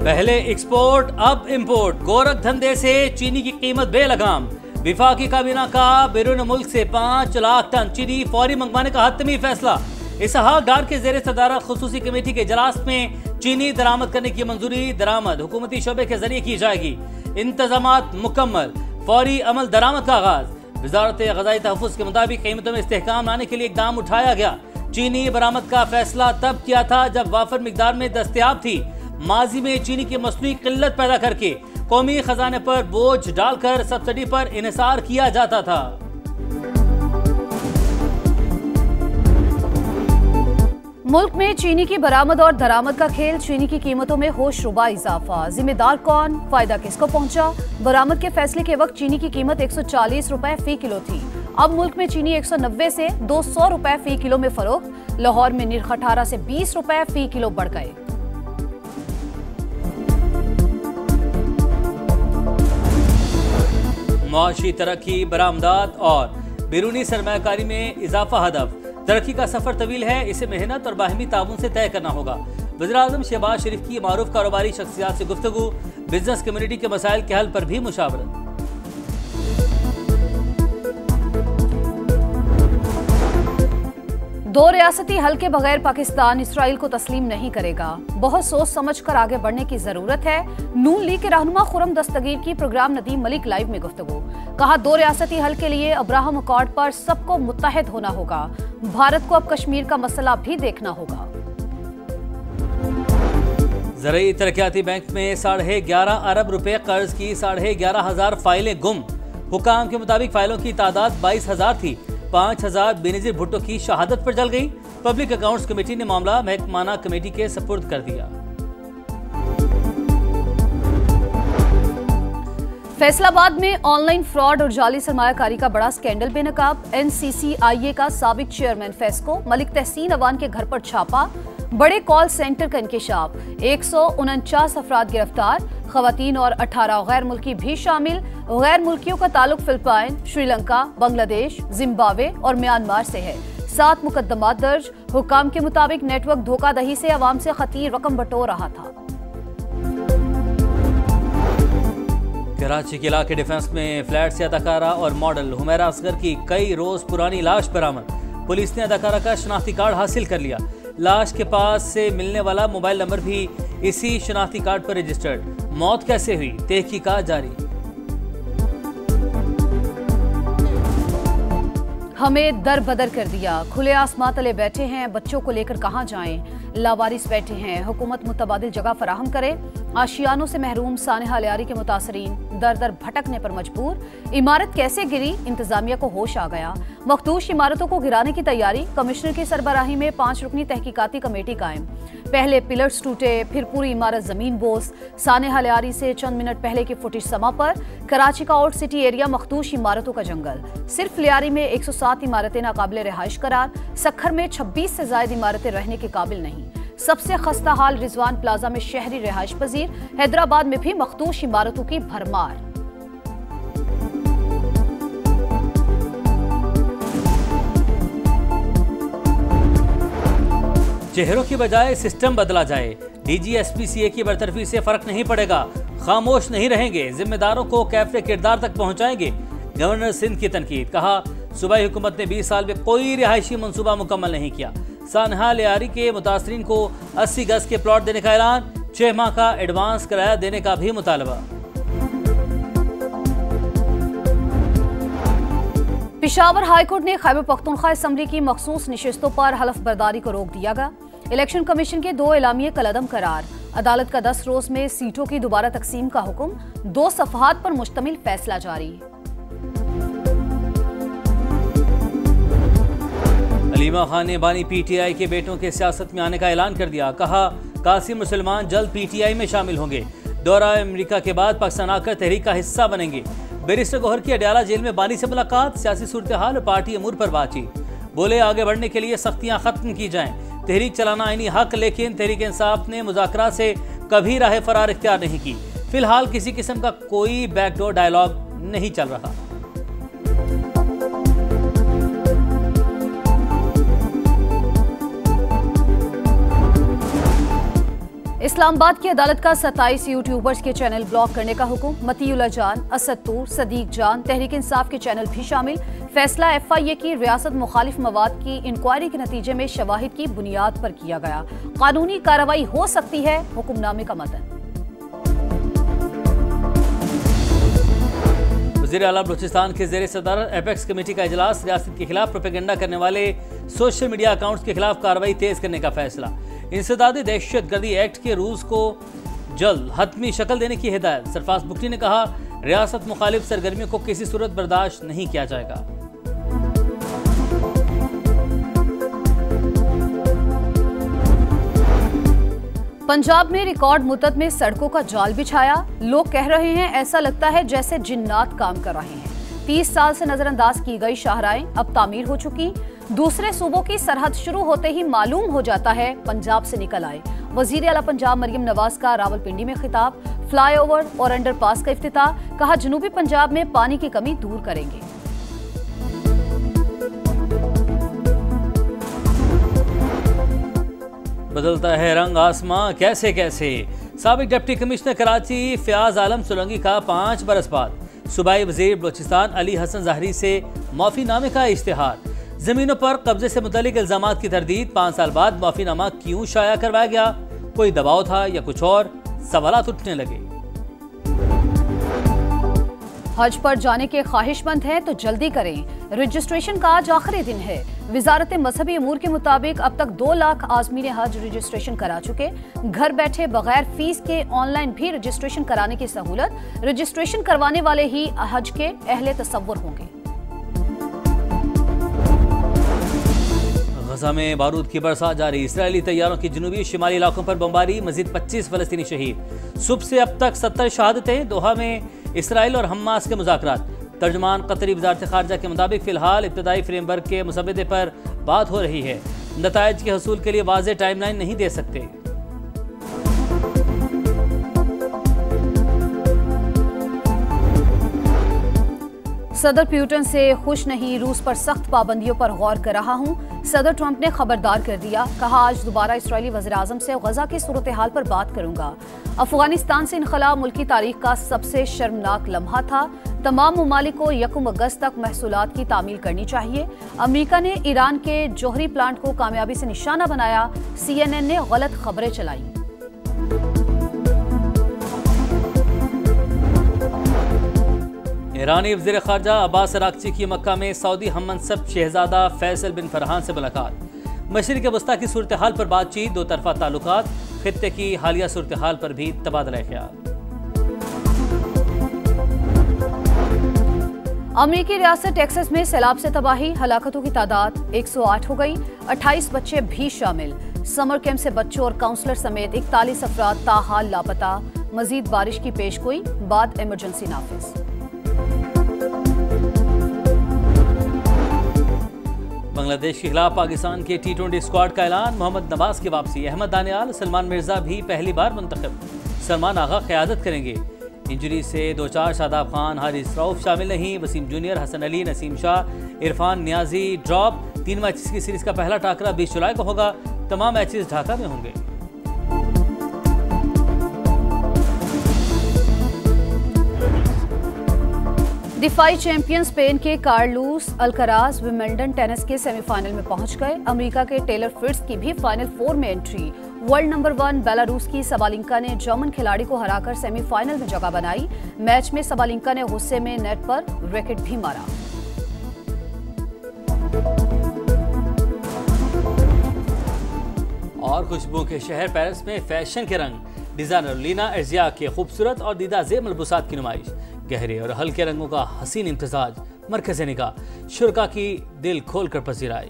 पहले एक्सपोर्ट अब इंपोर्ट, गोरख धंधे से चीनी की कीमत बेलगाम। विफाकी काबीना का बैरून मुल्क से 5 लाख टन चीनी फौरी मंगवाने का हतमी फैसला। इसहाक डार के जेर सदारत खुसूसी कमेटी के इजलास में चीनी दरामद करने की मंजूरी। दरामद हुकूमती शोबे के जरिए की जाएगी। इंतजामात मुकम्मल, फौरी अमल दरामद का आगाज। वजारत ग़ज़ाई तहफ़्फ़ुज़ के मुताबिक कीमतों में इस्तेहकाम लाने के लिए इक़दाम उठाया गया। चीनी बरामद का फैसला तब किया था जब वाफर मिकदार में दस्तयाब थी। माजी में चीनी की मसनूई किल्लत पैदा करके कौमी खजाने पर बोझ डालकर सब्सिडी पर इन्हिसार किया जाता था। मुल्क में चीनी की बरामद और दरामद का खेल, चीनी की कीमतों में होशरुबा इजाफा। जिम्मेदार कौन, फायदा किसको पहुंचा? बरामद के फैसले के वक्त चीनी की कीमत 140 रुपए फी किलो थी। अब मुल्क में चीनी 190 से 200 रुपए फी किलो में फरोख्त। लाहौर में निर्ख 18 से 20 रुपए फी किलो बढ़ गए। मुआशी तरक्की, बरामदात और बैरूनी सरमायाकारी में इजाफा हदफ। तरक्की का सफर तवील है, इसे मेहनत और बाहमी ताउन से तय करना होगा। वज़ीर-ए-आज़म शहबाज शरीफ की मारूफ कारोबारी शख्सियात से गुफ्तगू। बिजनेस कम्युनिटी के मसाइल के हल पर भी मुशावरत। दो रियासती हल के बगैर पाकिस्तान इसराइल को तस्लीम नहीं करेगा। बहुत सोच समझ कर आगे बढ़ने की जरूरत है। नून लीग के रहनुमा खुर्रम दस्तगीर की प्रोग्राम नदीम मलिक लाइव में गुफ्तगू। कहा, दो रियासती हल के लिए अब्राहम अकॉर्ड पर सबको मुत्तहिद होना होगा। भारत को अब कश्मीर का मसला भी देखना होगा। ज़राई तरक्याती बैंक में 11.5 अरब रुपए कर्ज की 11,500 फाइलें गुम। हुकाम के मुताबिक फाइलों की तादाद 22,000 थी। 5,000 बेनज़ीर भुट्टो की शहादत पर जल गई। पब्लिक अकाउंट्स कमेटी ने मामला महकमाना कमेटी के सपुर्द कर दिया। फैसलाबाद में ऑनलाइन फ्रॉड और जाली सरमायाकारी का बड़ा स्कैंडल बेनकाब। NCCIA का साबिक चेयरमैन फेस्को मलिक तहसीन अवान के घर पर छापा। बड़े कॉल सेंटर का इंकिशाफ। 149 अफराद गिरफ्तार। खवातीन और 18 गैर मुल्की भी शामिल। गैर मुल्कियों का ताल्लुक फिलिपाइन, श्रीलंका, बांग्लादेश, जिम्बाब्वे और म्यांमार से है। 7 मुकदमात दर्ज। हुकाम के मुताबिक नेटवर्क धोखाधड़ी से अवाम से खतीर रकम बटोर रहा था। कराची के इलाके डिफेंस में फ्लैट से अदाकारा और मॉडल हुमैरा असगर की कई रोज पुरानी लाश बरामद। पुलिस ने अदाकारा का शनाख्ती कार्ड हासिल कर लिया। लाश के पास से मिलने वाला मोबाइल नंबर भी इसी शनाख्ती कार्ड पर रजिस्टर्ड। मौत कैसे हुई, तहकीकात जारी। हमें दर बदर कर दिया, खुले आसमां तले बैठे हैं, बच्चों को लेकर कहां जाएं? लावारिस बैठे हैं, हुकूमत मुतबादिल जगह फराहम करे। आशियानों से महरूम सानेहा लियारी के मुतासरीन दर दर भटकने पर मजबूर। इमारत कैसे गिरी, इंतजामिया को होश आ गया। मखदूश इमारतों को गिराने की तैयारी। कमिश्नर की सरबराही में 5 रुकनी तहकीकाती कमेटी कायम। पहले पिलर्स टूटे, फिर पूरी इमारत जमीन बोस। सानेहा लियारी से चंद मिनट पहले की फुटेज समा पर। कराची का आउट सिटी एरिया मखदूश इमारतों का जंगल। सिर्फ लियारी में 107 इमारतें नाकाबिले रिहाइश करार। सखर में 26 से ज्यादा इमारतें रहने के काबिल नहीं। सबसे खस्ता हाल रिजवान प्लाजा में शहरी रिहाइश पजीर। हैदराबाद में भी मखदूश इमारतों की भरमार। चेहरों की बजाय सिस्टम बदला जाए। DGSPCA की बरतरफी से फर्क नहीं पड़ेगा। खामोश नहीं रहेंगे, जिम्मेदारों को कैफे किरदार तक पहुंचाएंगे। गवर्नर सिंध की तनकीद। कहा, सूबाई हुकूमत ने 20 साल में कोई रिहायशी मंसूबा मुकम्मल नहीं किया। सानेहा लियारी के मुतासरीन को 80 गज के प्लॉट देने का ऐलान। 6 माह का एडवांस किराया देने का भी मुतालबा। पेशावर हाईकोर्ट ने खैबर पख्तूनख्वा असम्बली की मखसूस नशिस्तों पर हलफ बर्दारी को रोक दिया गया। इलेक्शन कमीशन के 2 एलामिये कलअदम करार। अदालत का 10 रोज में सीटों की दोबारा तकसीम का हुक्म। 2 सफहात पर मुश्तमिल फैसला जारी। अलीमा खान ने बानी PTI के बेटों के सियासत में आने का ऐलान कर दिया। कहा, कासिम मुसलमान जल्द PTI में शामिल होंगे। दौरा अमेरिका के बाद पाकिस्तान आकर तहरीक का हिस्सा बनेंगे। बैरिस्टर गौहर की अडयाला जेल में बानी से मुलाकात। सियासी सूरत हाल और पार्टी अमूर पर बातचीत। बोले, आगे बढ़ने के लिए सख्तियां खत्म की जाएं। तहरीक चलाना आईनी हक, लेकिन तहरीक इंसाफ ने मुज़ाकरात से कभी राह फरार इख्तियार नहीं की। फिलहाल किसी किस्म का कोई बैकडोर डायलॉग नहीं चल रहा। इस्लामाबाद की अदालत का 27 यूट्यूबर्स के चैनल ब्लॉक करने का हुक्म। मतीउल्लाह जान, असद तूर, सदीक जान, तहरीक इंसाफ के चैनल भी शामिल। फैसला FIA की रियासत मुखालिफ मवाद की इंक्वायरी के नतीजे में शवाहिद की बुनियाद पर किया गया। कानूनी कार्रवाई हो सकती है, हुक्मनामे का मतन। वज़ीर आला बलूचिस्तान के ज़ेर सदर एपेक्स कमेटी का इजलास। रियासत के खिलाफ प्रोपेगेंडा करने वाले सोशल मीडिया अकाउंट्स के खिलाफ कार्रवाई तेज करने का फैसला। इंसदादी दहशत गर्दी एक्ट के रूल्स को जल्द हतमी शक्ल देने की हिदायत। सरफराज बुगटी ने कहा, रियासत मुखालिफ सरगर्मियों को किसी सूरत बर्दाश्त नहीं किया जाएगा। पंजाब में रिकॉर्ड मुद्दत में सड़कों का जाल बिछाया। लोग कह रहे हैं ऐसा लगता है जैसे जिन्नात काम कर रहे हैं। 30 साल से नजरअंदाज की गई शाहराहें अब तामीर हो चुकी। दूसरे सूबों की सरहद शुरू होते ही मालूम हो जाता है पंजाब से निकल आए। वजीर आला पंजाब मरियम नवाज का रावलपिंडी में खिताब। फ्लाईओवर और अंडरपास का इफ्तिताह। कहा, जनूबी पंजाब में पानी की कमी दूर करेंगे। बदलता है रंग आसमां कैसे कैसे। साबिक डिप्टी कमिश्नर कराची फयाज आलम सोलंकी का 5 बरस बाद सूबाई वजीर बलूचिस्तान अली हसन ज़ाहरी से माफीनामे का इश्तिहार। जमीनों पर कब्जे से मुतालिक इल्जामात की तरदीद। 5 साल बाद माफीनामा क्यों शाया करवाया गया? कोई दबाव था या कुछ और? सवालात उठने लगे। हज पर जाने के ख्वाहिशमंद हैं तो जल्दी करें। रजिस्ट्रेशन का आज आखिरी दिन है। वजारत मजहबी अमूर के मुताबिक अब तक 2 लाख आज़मीन हज रजिस्ट्रेशन करा चुके। घर बैठे बगैर फीस के ऑनलाइन भी रजिस्ट्रेशन कराने की सहूलत। रजिस्ट्रेशन करवाने वाले ही हज के अहले तसव्वुर होंगे। गजा में बारूद की बरसात जारी। इस्राएली तैयारों की जनूबी शिमाली इलाकों पर बमबारी। मजीद 25 फलस्तीनी शहीद। सुबह से अब तक 70 शहादतें। दोहा में इसराइल और हमास के मुज़ाकरात। तर्जुमान कतरी वज़ारत ख़ारजा के मुताबिक फ़िलहाल इब्तदाई फ्रेमवर्क के मुसवदे पर बात हो रही है। नताइज के हसूल के लिए वाज़ेह टाइमलाइन नहीं दे सकते। सदर पुतिन से खुश नहीं, रूस पर सख्त पाबंदियों पर गौर कर रहा हूं। सदर ट्रंप ने खबरदार कर दिया। कहा, आज दोबारा इस्राएली वज़ीर-ए-आज़म से गजा की सूरत हाल पर बात करूंगा। अफगानिस्तान से इनखला मुल्की तारीख का सबसे शर्मनाक लम्हा था। तमाम ममालिक को 1 अगस्त तक महसूलात की तामील करनी चाहिए। अमेरिका ने ईरान के जोहरी प्लांट को कामयाबी से निशाना बनाया। CNN ने गलत खबरें चलाई। ईरानी वज़ीर ख़ारजा अब्बास अराग़ची की मक्का में सऊदी हममनसब शहजादा फैसल बिन फरहान से मुलाकात। मशरिक़ वस्ता की सूरत हाल पर बातचीत। 2 तरफ़ा ताल्लुकात। खित्ते की हालिया सूरत हाल पर भी तबादला ख्याल। अमेरिकी रियासत टेक्सास में सैलाब से तबाही। हलाकतों की तादाद 108 हो गई। 28 बच्चे भी शामिल। समर कैंप से बच्चों और काउंसलर समेत 41 अफराद ताहाल लापता। मजीद बारिश की पेशगोई, बाद इमरजेंसी नाफिज। बांग्लादेश के खिलाफ पाकिस्तान के T20 स्क्वाड का ऐलान। मोहम्मद नवाज की वापसी। अहमद दानियाल, सलमान मिर्जा भी पहली बार मुंतखब। सलमान आगा क़यादत करेंगे। इंजरी से 2-4 शादाब खान, हारिस रऊफ शामिल नहीं। Wasim junior, Hasan Ali, Naseem Shah, Irfan Niazi drop. 3 matches की सीरीज का पहला टाकरा 20 जुलाई को होगा। तमाम मैचेस ढाका में होंगे। दिफाई चैंपियन स्पेन के कार्लोस अल्कराज विंबलडन टेनिस के सेमीफाइनल में पहुंच गए। अमेरिका के टेलर फ्रिट्ज की भी फाइनल 4 में एंट्री। वर्ल्ड नंबर 1 बेलारूस की सबालिंका ने जर्मन खिलाड़ी को हराकर सेमीफाइनल में जगह बनाई। मैच में सबालिंका ने गुस्से में नेट पर रैकेट भी मारा। और खुशबू के शहर पेरिस में फैशन के रंग। डिजाइनर लीना एर्जिया के खूबसूरत और दीदा ज़ेब मलबूसात की नुमाइश। गहरे और हल्के रंगों का हसीन इम्तिजाज मरकज़ निगाह शुरका की दिल खोलकर पजीराई।